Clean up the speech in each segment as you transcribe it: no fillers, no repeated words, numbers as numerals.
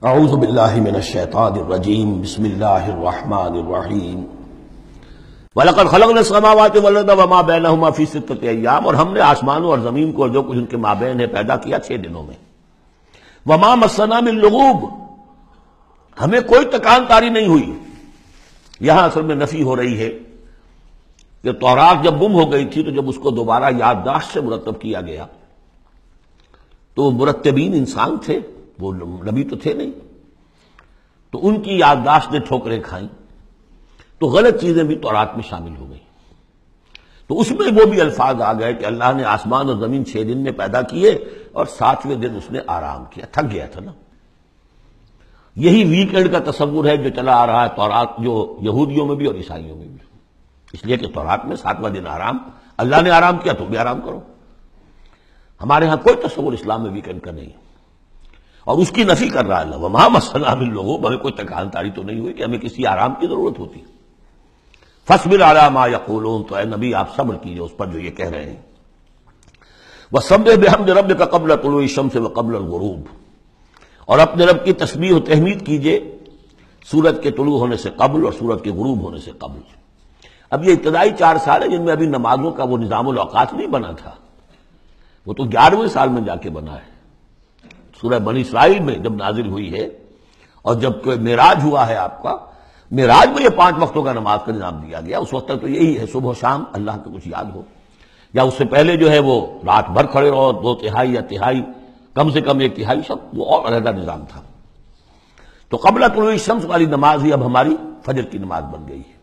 اعوذ باللہ من الشیطان الرجیم بسم اللہ الرحمن الرحیم وَلَقَدْ خَلَقْنَا السَّمَاوَاتِ وَالْأَرْضَ وَمَا بَيْنَهُمَا فِي سِتَّةِ أَيَّامٍ، اور ہم نے آسمانوں اور زمین کو اور جو کچھ ان کے مابین ہے پیدا کیا 6 دنوں میں۔ وَمَا مَسَّنَا مِن لُغُوبٍ، ہمیں کوئی تکان تاری نہیں ہوئی۔ یہاں اصل میں نفی ہو رہی ہے کہ تورات جب گم ہو گئی تھی تو جب اس کو دوبارہ یادداشت سے مرتب کیا گیا تو مرتبین انسان تھے، وہ نبی تو تھے نہیں، تو ان کی یادداشت نے ٹھوکریں کھائیں تو غلط چیزیں بھی تورات میں شامل ہو گئی۔ تو اس میں وہ بھی الفاظ آ گئے کہ اللہ نے آسمان اور زمین 6 دن میں پیدا کیے اور 7ویں دن اس نے آرام کیا، تھک گیا تھا نا۔ یہی ویکنڈ کا تصور ہے جو چلا آ رہا ہے تورات، جو یہودیوں میں بھی اور عیسائیوں میں بھی، اس لیے کہ تورات میں 7واں دن آرام، اللہ نے آرام کیا تم بھی آرام کرو۔ ہمارے ہاں کوئی تصور اسلام میں ویکنڈ کا نہیں، اور اس کی نفی کر رہا ہے اللہ، وَمَا مَسَّنَا مِن لُغُوبٍ، ہمیں کوئی تکان تاری تو نہیں ہوئی کہ ہمیں کسی آرام کی ضرورت ہوتی۔ فَاصْبِرْ عَلَىٰ مَا يَقُولُونَ، تو اے نبی آپ صبر کیجئے اس پر جو یہ کہہ رہے ہیں۔ وَسَبِّحْ بِحَمْدِ رَبِّكَ قَبْلَ طُلُوعِ الشَّمْسِ وَقَبْلَ الْغُرُوبِ، اور اپنے رب کی تسبیح و تحمید کیجئے سورج کے طلوع ہونے سے قبل اور سورج کے غروب ہونے سے قبل۔ اب یہ ابتدائی 4 سال ہیں جن میں ابھی نمازوں کا وہ نظام الاوقات نہیں بنا تھا، وہ تو 11ویں سال میں جا کے بنا ہے۔ سورہ بنی اسرائیل میں جب نازل ہوئی ہے اور جب کوئی معراج ہوا ہے آپ کا، معراج میں یہ 5 وقتوں کا نماز کا نظام دیا گیا۔ اس وقت تک تو یہی ہے صبح و شام اللہ کا کچھ یاد ہو، یا اس سے پہلے جو ہے وہ رات بھر کھڑے رہو، 2/3 یا تہائی، کم سے کم 1/3 سب، وہ اور علیحدہ نظام تھا۔ تو قبل طلوع الشمس والی نماز ہی اب ہماری فجر کی نماز بن گئی ہے،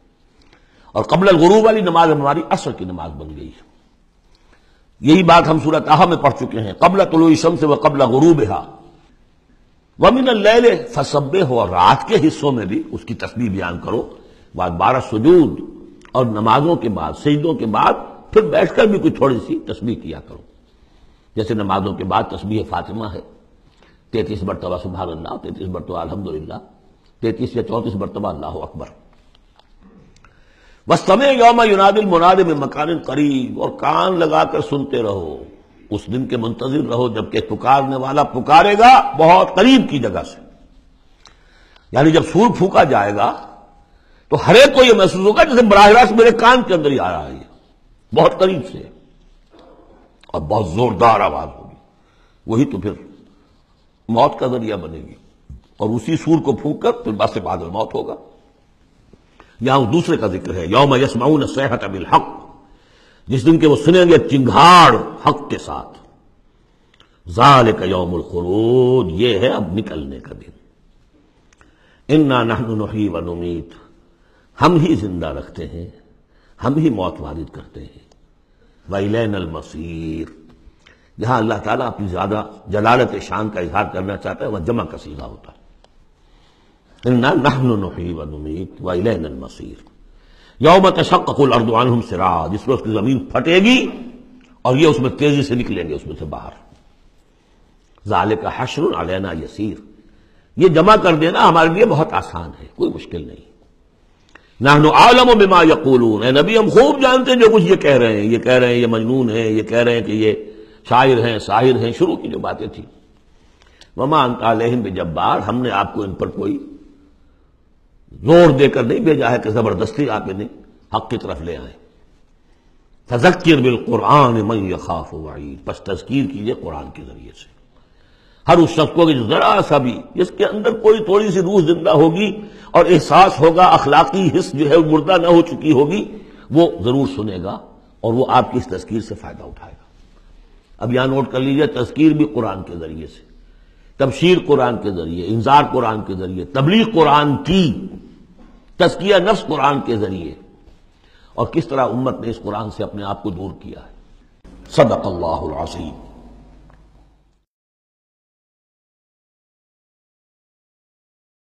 اور قبل الغروب والی نماز ہماری عصر کی نماز بن گئی ہے۔ یہی بات ہم سورۃ طٰہٰ میں پڑھ چکے ہیں، قبل طلوع الشمس وقبل غروبها ومن اللیل فسبح، اور رات کے حصوں میں بھی اس کی تسبیح بیان کرو، بعد 12 سجود اور نمازوں کے بعد سجدوں کے بعد پھر بیٹھ کر بھی کوئی تھوڑی سی تسبیح کیا کرو، جیسے نمازوں کے بعد تسبیح فاطمہ ہے 33 مرتبہ سبحان اللہ، 33 مرتبہ الحمدللہ، 33 یا 34 مرتبہ اللہ اکبر۔ وَاسْتَمِعْ يَوْمَ يُنَادِ الْمُنَادِ مِن مَّكَانٍ قَرِيبٍ، اور کان لگا کر سنتے رہو، اس دن کے منتظر رہو جبکہ پکارنے والا پکارے گا بہت قریب کی جگہ سے۔ یعنی جب سور پھونکا جائے گا تو ہر ایک کو یہ محسوس ہوگا جیسے براہ راست میرے کان کے اندر ہی آ رہا ہے، بہت قریب سے، اور بہت زوردار آواز ہوگی، وہی تو پھر موت کا ذریعہ بنے گی، اور اسی سور کو پھونک کر پھر بس بعد الموت ہوگا۔ یہاں دوسرے کا ذکر ہے، یوم یسمعون الصیحۃ بالحق، جس دن کے وہ سنیں گے چنگھاڑ حق کے ساتھ۔ ذالک یوم الخلود، یہ ہے اب نکلنے کا دن۔ انا نحن نحیی و نمیت، ہم ہی زندہ رکھتے ہیں، ہم ہی موت وارد کرتے ہیں۔ وإلینا المصیر، جہاں اللہ تعالیٰ اپنی زیادہ جلالت شان کا اظہار کرنا چاہتا ہے وہ جمع کا صیغہ ہوتا ہے۔ انا نحن نحیی و نمیت وإلینا المصیر، یوم تشقق الارض عنہم سراعا، جس روز کی زمین پھٹے گی اور یہ اس میں تیزی سے نکلیں گے اس میں سے باہر۔ ذالک حشر علینا یسیر، یہ جمع کر دینا ہمارے لیے بہت آسان ہے، کوئی مشکل نہیں۔ نحن اعلم بما یقولون، اے نبی ہم خوب جانتے ہیں جو کچھ یہ کہہ رہے ہیں، یہ کہہ رہے ہیں یہ مجنون ہیں، یہ کہہ رہے ہیں کہ یہ شاعر ہیں ساحر ہیں، شروع کی جو باتیں تھیں۔ وما انت علیہم بجبار، ہم نے آپ کو ان پر کوئی زور دے کر نہیں بھیجا ہے کہ زبردستی آپ انہیں حق کی طرف لے آئیں۔ فذکر بالقرآن من یخاف وعید، پس تذکیر کیجئے قرآن کے ذریعے سے ہر اس شخص کو کہ جو ذرا سا بھی جس کے اندر کوئی تھوڑی سی روح زندہ ہوگی اور احساس ہوگا، اخلاقی حس جو ہے مردہ نہ ہو چکی ہوگی، وہ ضرور سنے گا اور وہ آپ کی اس تذکیر سے فائدہ اٹھائے گا۔ اب یہاں نوٹ کر لیجئے، تذکیر بھی قرآن کے ذریعے سے، تبشیر قرآن کے ذریعے، انذار قرآن کے ذریعے، تبلیغ قرآن کی، تزکیہ نفس قرآن کے ذریعے، اور کس طرح امت نے اس قرآن سے اپنے آپ کو دور کیا ہے۔ صدق اللہ العظیم۔